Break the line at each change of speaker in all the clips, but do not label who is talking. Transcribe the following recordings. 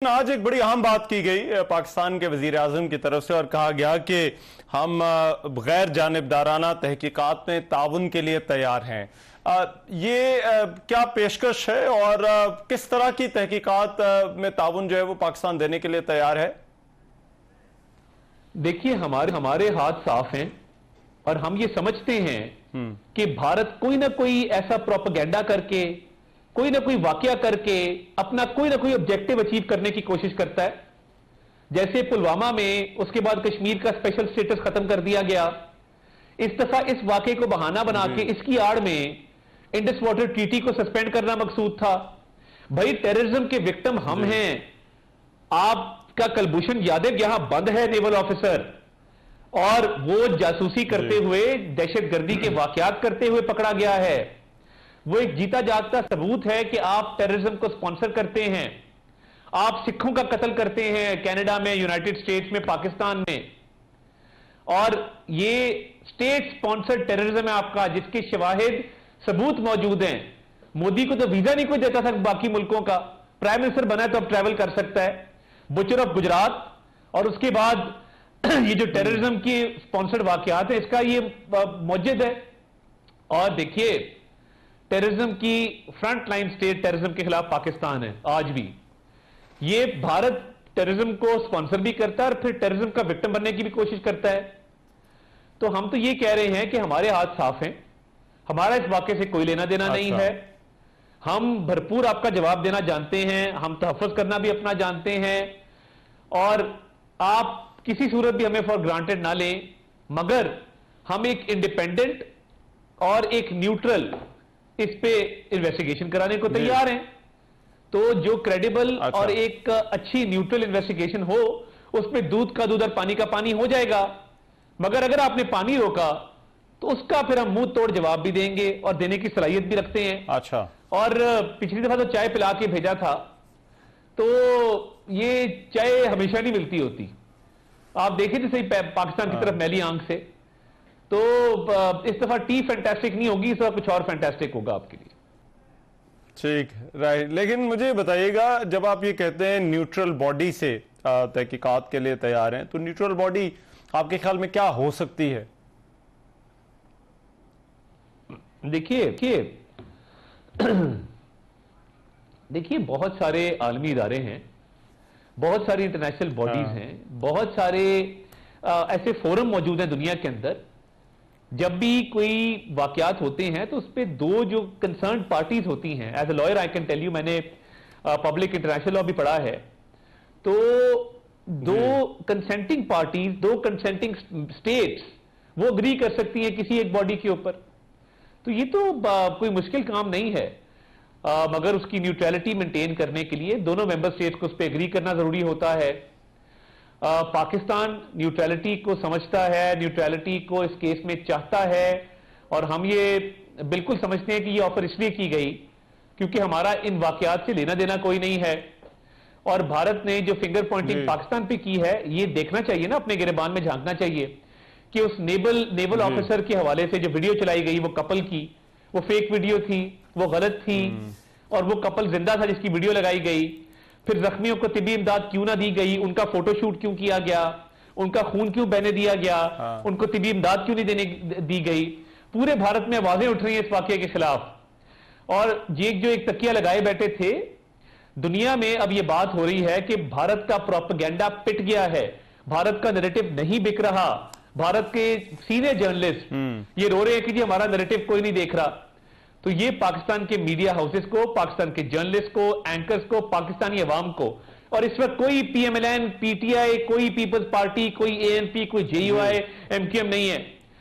आज एक बड़ी अहम बात की गई पाकिस्तान के वजीर आजम की तरफ से और कहा गया कि हम गैर जानिबदाराना तहकीकात में ताउन के लिए तैयार हैं। ये क्या पेशकश है और किस तरह की तहकीकात में ताउन जो है वो पाकिस्तान देने के लिए तैयार है?
देखिए, हमारे हाथ साफ हैं और हम ये समझते हैं कि भारत कोई ना कोई ऐसा प्रोपेगेंडा करके, कोई ना कोई वाकया करके अपना कोई ना कोई ऑब्जेक्टिव अचीव करने की कोशिश करता है। जैसे पुलवामा में उसके बाद कश्मीर का स्पेशल स्टेटस खत्म कर दिया गया, इस दफा इस वाकये को बहाना बना के इसकी आड़ में इंडस वाटर ट्रीटी को सस्पेंड करना मकसूद था। भाई, टेररिज्म के विक्टिम हम हैं। आपका कुलभूषण यादव यहां बंद है, नेवल ऑफिसर, और वो जासूसी करते हुए, दहशतगर्दी के वाकयात करते हुए पकड़ा गया है। वो एक जीता जागता सबूत है कि आप टेररिज्म को स्पॉन्सर करते हैं। आप सिखों का कत्ल करते हैं कनाडा में, यूनाइटेड स्टेट्स में, पाकिस्तान में, और ये स्टेट स्पॉन्सर्ड टेररिज्म है आपका, जिसके शवाहिद सबूत मौजूद हैं। मोदी को तो वीजा नहीं कोई देता था बाकी मुल्कों का, प्राइम मिनिस्टर बना है तो अब ट्रैवल कर सकता है। बुचर ऑफ गुजरात, और उसके बाद ये जो टेररिज्म की स्पॉन्सर्ड वाकयात है, इसका ये मौजूद है। और देखिए, टेररिज्म की फ्रंट लाइन स्टेट टेररिज्म के खिलाफ पाकिस्तान है आज भी। ये भारत टेररिज्म को स्पॉन्सर भी करता है और फिर टेररिज्म का विक्टिम बनने की भी कोशिश करता है। तो हम तो ये कह रहे हैं कि हमारे हाथ साफ हैं, हमारा इस वाकये से कोई लेना देना नहीं है। हम भरपूर आपका जवाब देना जानते हैं, हम तहफ़्फ़ुज़ करना भी अपना जानते हैं, और आप किसी सूरत भी हमें फॉर ग्रांटेड ना लें, मगर हम एक इंडिपेंडेंट और एक न्यूट्रल इस पे इन्वेस्टिगेशन कराने को तैयार हैं। तो जो क्रेडिबल और एक अच्छी न्यूट्रल इन्वेस्टिगेशन हो, उसमें दूध का दूध और पानी का पानी हो जाएगा। मगर अगर आपने पानी रोका तो उसका फिर हम मुंह तोड़ जवाब भी देंगे और देने की सलाहियत भी रखते हैं।
अच्छा।
और पिछली दफा तो चाय पिला के भेजा था, तो ये चाय हमेशा नहीं मिलती होती। आप देखें तो सही पाकिस्तान की तरफ मैली आंख से, तो इस दफा टी फैंटास्टिक नहीं होगी, इस दफा कुछ और फैंटास्टिक होगा आपके लिए।
ठीक, राइट। लेकिन मुझे बताइएगा, जब आप ये कहते हैं न्यूट्रल बॉडी से तहकीकात के लिए तैयार हैं, तो न्यूट्रल बॉडी आपके ख्याल में क्या हो सकती है?
देखिए, बहुत सारे आलमी इदारे हैं, बहुत सारी इंटरनेशनल बॉडीज हैं, बहुत सारे ऐसे फोरम मौजूद हैं दुनिया के अंदर। जब भी कोई वाकयात होते हैं तो उस पर दो जो कंसर्न पार्टीज होती हैं, as a lawyer I can tell you, मैंने पब्लिक इंटरनेशनल लॉ भी पढ़ा है, तो दो कंसेंटिंग पार्टीज, दो कंसेंटिंग स्टेट्स, वो अग्री कर सकती हैं किसी एक बॉडी के ऊपर। तो ये तो कोई मुश्किल काम नहीं है, मगर उसकी न्यूट्रलिटी मेंटेन करने के लिए दोनों मेंबर स्टेट्स को उस पर एग्री करना जरूरी होता है। पाकिस्तान न्यूट्रलिटी को समझता है, न्यूट्रलिटी को इस केस में चाहता है, और हम ये बिल्कुल समझते हैं कि ये ऑफर इसलिए की गई क्योंकि हमारा इन वाकयात से लेना देना कोई नहीं है। और भारत ने जो फिंगर पॉइंटिंग पाकिस्तान पे की है, ये देखना चाहिए ना, अपने गिरेबान में झांकना चाहिए कि उस नेवल ऑफिसर के हवाले से जो वीडियो चलाई गई वो कपल की, वो फेक वीडियो थी, वो गलत थी, और वो कपल जिंदा था जिसकी वीडियो लगाई गई। फिर जख्मियों को तिब्बी इमदाद क्यों ना दी गई, उनका फोटोशूट क्यों किया गया, उनका खून क्यों बहने दिया गया, उनको तिब्बी इमदाद क्यों नहीं देने दी गई। पूरे भारत में आवाजें उठ रही हैं इस वाकये के खिलाफ, और ये जो एक तकिया लगाए बैठे थे, दुनिया में अब ये बात हो रही है कि भारत का प्रोपेगेंडा पिट गया है, भारत का नैरेटिव नहीं बिक रहा। भारत के सीनियर जर्नलिस्ट ये रो रहे हैं कि जी हमारा नैरेटिव कोई नहीं देख रहा। तो ये पाकिस्तान के मीडिया हाउसेस को, पाकिस्तान के जर्नलिस्ट को, एंकर्स को, पाकिस्तानी अवाम को, और इस वक्त कोई पीएमएलएन, पीटीआई, कोई पीपल्स पार्टी, कोई एएनपी, कोई जेयूआई, एमक्यूएम नहीं है।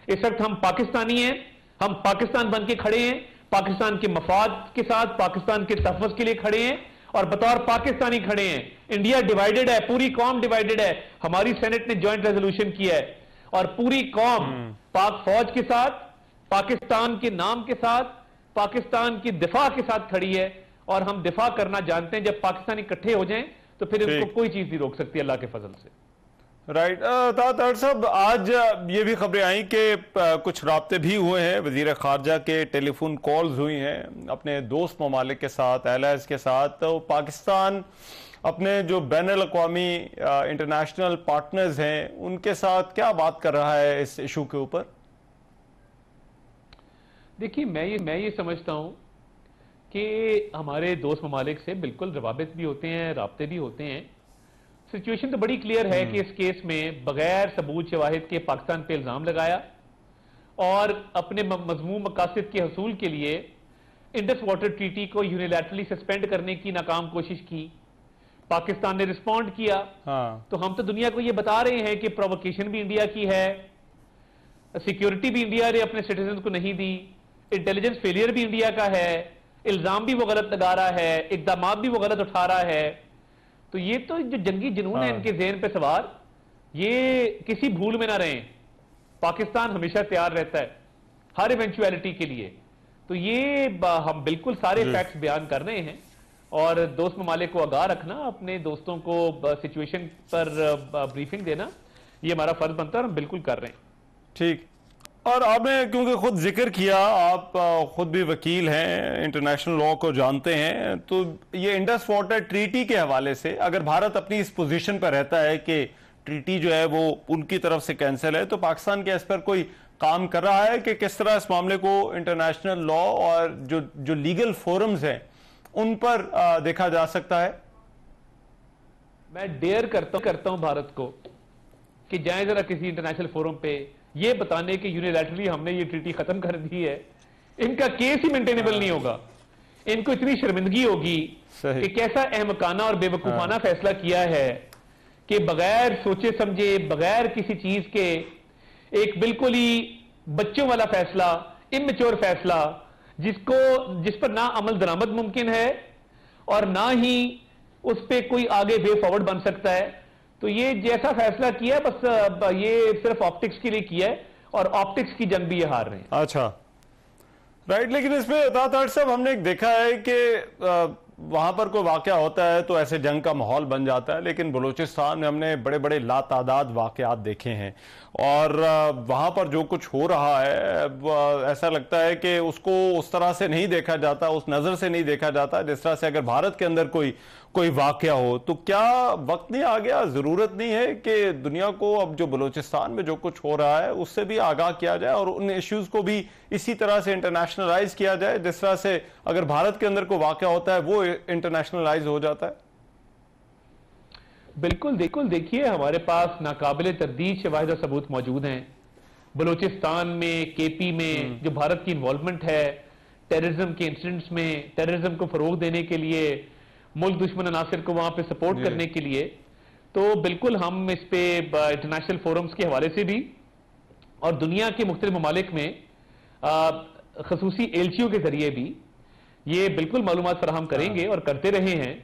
इस वक्त हम पाकिस्तानी हैं, हम पाकिस्तान बन के खड़े हैं, पाकिस्तान के मफाद के साथ, पाकिस्तान के तहफ़्फ़ुज़ के लिए खड़े हैं, और बतौर पाकिस्तानी खड़े हैं। इंडिया डिवाइडेड है, पूरी कौम डिवाइडेड है। हमारी सेनेट ने ज्वाइंट रेजोल्यूशन किया है, और पूरी कौम पाक फौज के साथ, पाकिस्तान के नाम के साथ, पाकिस्तान की दिफा के साथ खड़ी है, और हम दिफा करना जानते हैं। जब पाकिस्तानी इकट्ठे हो जाएं तो फिर इनको कोई चीज नहीं रोक सकती अल्लाह के फजल से।
राइट। ताहिर साहब, आज ये भी खबरें आई कि कुछ राब्ते भी हुए हैं, वजीर खारजा के टेलीफोन कॉल्स हुई हैं अपने दोस्त ममालिक के साथ, एलाइज के साथ। तो पाकिस्तान अपने जो बैनुल अक़वामी इंटरनेशनल पार्टनर्स हैं उनके साथ क्या बात कर रहा है इस इशू के ऊपर?
देखिए, मैं ये समझता हूं कि हमारे दोस्त ममालिक से बिल्कुल रवाबित भी होते हैं, राब्ते भी होते हैं। सिचुएशन तो बड़ी क्लियर है कि इस केस में बगैर सबूत शवाहिद के पाकिस्तान पे इल्जाम लगाया और अपने मजमूम मकासद के हसूल के लिए इंडस वाटर ट्रीटी को यूनिलैटरली सस्पेंड करने की नाकाम कोशिश की। पाकिस्तान ने रिस्पॉन्ड किया। तो हम तो दुनिया को यह बता रहे हैं कि प्रोवोकेशन भी इंडिया की है, सिक्योरिटी भी इंडिया ने अपने सिटीजन को नहीं दी, इंटेलिजेंस फेलियर भी इंडिया का है, इल्जाम भी वो गलत लगा रहा है, इकदाम भी वो गलत उठा रहा है। तो ये तो जो जंगी जुनून है इनके ज़हन पे सवार, ये किसी भूल में ना रहें। पाकिस्तान हमेशा तैयार रहता है हर इवेंचुअलिटी के लिए। तो ये हम बिल्कुल सारे फैक्ट्स बयान कर रहे हैं और दोस्त ममालिक को आगाह रखना, अपने दोस्तों को सिचुएशन पर ब्रीफिंग देना, ये हमारा फर्ज बनता है और हम बिल्कुल कर रहे हैं।
ठीक। और आपने क्योंकि खुद जिक्र किया, आप खुद भी वकील हैं, इंटरनेशनल लॉ को जानते हैं, तो ये इंडस वाटर ट्रीटी के हवाले से अगर भारत अपनी इस पोजीशन पर रहता है कि ट्रीटी जो है वो उनकी तरफ से कैंसिल है, तो पाकिस्तान के इस पर कोई काम कर रहा है कि किस तरह इस मामले को इंटरनेशनल लॉ और जो लीगल फोरम्स हैं उन पर देखा जा सकता है?
मैं डेयर करता हूं भारत को कि जाए जरा किसी इंटरनेशनल फोरम पे ये बताने कि यूनिलैटरली हमने ये ट्रीटी खत्म कर दी है। इनका केस ही मेंटेनेबल नहीं होगा। इनको इतनी शर्मिंदगी होगी कि कैसा अहमकाना और बेवकूफाना फैसला किया है कि बगैर सोचे समझे, बगैर किसी चीज के एक बिल्कुल ही बच्चों वाला फैसला, इमेच्योर फैसला, जिस पर ना अमल दरामद मुमकिन है और ना ही उस पर कोई आगे वे फॉरवर्ड बन सकता है। तो ये जैसा फैसला किया बस ये सिर्फ ऑप्टिक्स के लिए किया है और ऑप्टिक्स की जंग भी ये हार रहे हैं।
अच्छा, राइट। लेकिन इसमें अतातुर्क साहब हमने देखा है कि वहां पर कोई वाकया होता है तो ऐसे जंग का माहौल बन जाता है, लेकिन बलूचिस्तान में हमने बड़े बड़े लातादाद वाकयात देखे हैं और वहां पर जो कुछ हो रहा है ऐसा लगता है कि उसको उस तरह से नहीं देखा जाता, उस नजर से नहीं देखा जाता जिस तरह से अगर भारत के अंदर कोई वाकया हो। तो क्या वक्त नहीं आ गया, जरूरत नहीं है कि दुनिया को अब जो बलूचिस्तान में जो कुछ हो रहा है उससे भी आगाह किया जाए और उन इश्यूज को भी इसी तरह से इंटरनेशनलाइज किया जाए जिस तरह से अगर भारत के अंदर कोई वाकया होता है वो इंटरनेशनलाइज हो जाता है?
बिल्कुल देखिए, हमारे पास नाकाबिले तरदीद शवाहिद और सबूत मौजूद हैं। बलूचिस्तान में, केपी में जो भारत की इन्वॉल्वमेंट है टेररिज्म के इंसिडेंट्स में, टेररिज्म को फरोग देने के लिए, मुल्क दुश्मन अनासिर को वहां पे सपोर्ट करने के लिए, तो बिल्कुल हम इस पे इंटरनेशनल फोरम्स के हवाले से भी और दुनिया के मुख्तलिफ ममालिक में खसूसी एलचियों के जरिए भी ये बिल्कुल मालूमात फराहम करेंगे और करते रहे हैं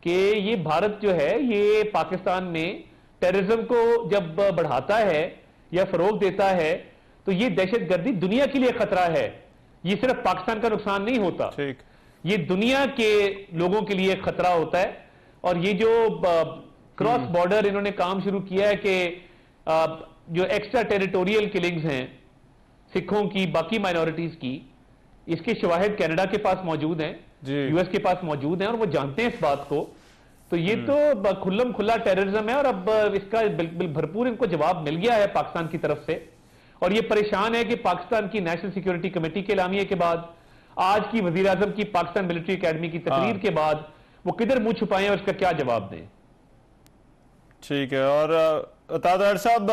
कि ये भारत जो है ये पाकिस्तान में टेररिज्म को जब बढ़ाता है या फरोग देता है तो ये दहशतगर्दी दुनिया के लिए खतरा है। ये सिर्फ पाकिस्तान का नुकसान नहीं होता, ये दुनिया के लोगों के लिए खतरा होता है। और ये जो क्रॉस बॉर्डर इन्होंने काम शुरू किया है कि जो एक्स्ट्रा टेरिटोरियल किलिंग्स हैं सिखों की, बाकी माइनॉरिटीज की, इसके शवाहिद कनाडा के पास मौजूद हैं, यूएस के पास मौजूद हैं और वो जानते हैं इस बात को। तो ये तो खुल्लम खुल्ला टेररिज्म है और अब इसका भरपूर इनको जवाब मिल गया है पाकिस्तान की तरफ से। और ये परेशान है कि पाकिस्तान की नेशनल सिक्योरिटी कमेटी के एलामिये के बाद, आज की वजीर आजम की पाकिस्तान मिलिट्री एकेडमी की तकरीर के बाद वो किधर मुंह छुपाएं और इसका क्या जवाब दें।
ठीक है। और अतातुर्क साहब,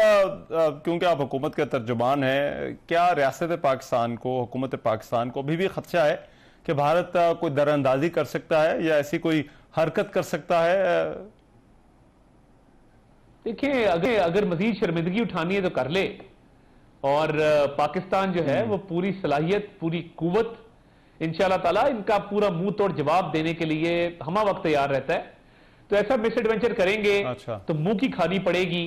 क्योंकि आप हुकूमत के तर्जुमान हैं, क्या रियासत पाकिस्तान को, हुकूमत पाकिस्तान को अभी भी खदशा है कि भारत कोई दरअंदाजी कर सकता है या ऐसी कोई हरकत कर सकता है?
देखिए, अगर मजीद शर्मिंदगी उठानी है तो कर ले और पाकिस्तान जो है वो पूरी सलाहियत, पूरी कुव्वत इंशाअल्लाह ताला इनका पूरा मुंह तोड़ जवाब देने के लिए हमा वक्त तैयार रहता है। तो ऐसा मिस एडवेंचर करेंगे तो मुंह की खानी पड़ेगी।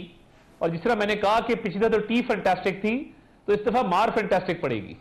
और जिस तरह मैंने कहा कि पिछली दफा तो टी फैंटास्टिक थी, तो इस दफा मार फैंटास्टिक पड़ेगी।